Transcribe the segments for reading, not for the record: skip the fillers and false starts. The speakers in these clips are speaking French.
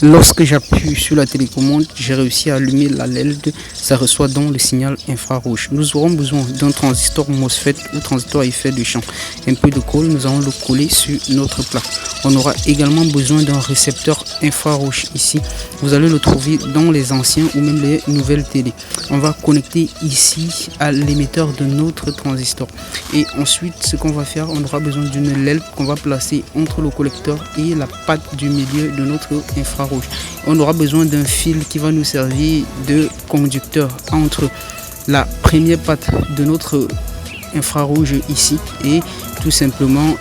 Lorsque j'appuie sur la télécommande, j'ai réussi à allumer la LED, ça reçoit donc le signal infrarouge. Nous aurons besoin d'un transistor MOSFET ou transistor à effet de champ. Un peu de colle, nous allons le coller sur notre plat. On aura également besoin d'un récepteur infrarouge ici. Vous allez le trouver dans les anciens ou même les nouvelles télé. On va connecter ici à l'émetteur de notre transistor. Et ensuite, ce qu'on va faire, on aura besoin d'une LED qu'on va placer entre le collecteur et la patte du milieu de notre infrarouge. On aura besoin d'un fil qui va nous servir de conducteur entre la première patte de notre infrarouge ici et tout simplement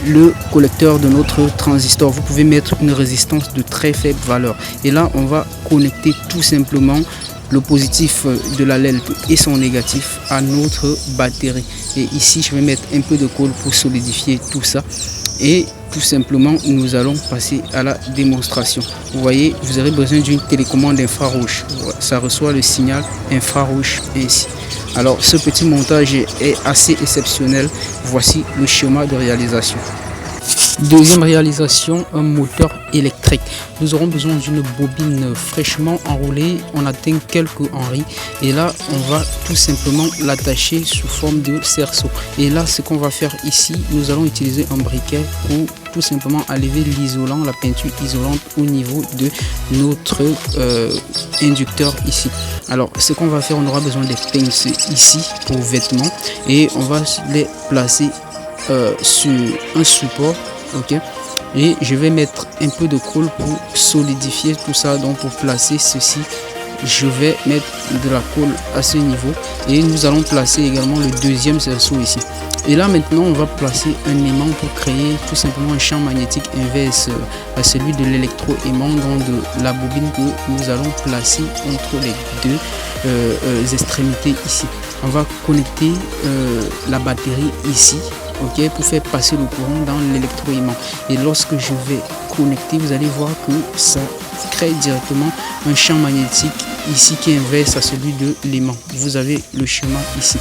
le collecteur de notre transistor. Vous pouvez mettre une résistance de très faible valeur et là on va connecter tout simplement le positif de la LED et son négatif à notre batterie. Et ici je vais mettre un peu de colle pour solidifier tout ça et tout simplement nous allons passer à la démonstration. Vous voyez, vous aurez besoin d'une télécommande infrarouge. Ça reçoit le signal infrarouge ainsi. Alors ce petit montage est assez exceptionnel. Voici le schéma de réalisation. Deuxième réalisation, un moteur électrique. Nous aurons besoin d'une bobine fraîchement enroulée. On atteint quelques henris et là on va tout simplement l'attacher sous forme de cerceau. Et là ce qu'on va faire ici, nous allons utiliser un briquet pour tout simplement enlever l'isolant, la peinture isolante au niveau de notre inducteur ici. Alors ce qu'on va faire, on aura besoin des pinces ici pour vêtements et on va les placer sur un support. Ok, et je vais mettre un peu de colle pour solidifier tout ça. Donc pour placer ceci, je vais mettre de la colle à ce niveau et nous allons placer également le deuxième cerceau ici. Et là maintenant on va placer un aimant pour créer tout simplement un champ magnétique inverse à celui de l'électro-aimant, donc de la bobine que nous allons placer entre les deux extrémités ici. On va connecter la batterie ici, ok, pour faire passer le courant dans l'électro-aimant. Et lorsque je vais connecter, vous allez voir que ça crée directement un champ magnétique ici qui est inverse à celui de l'aimant. Vous avez le schéma ici.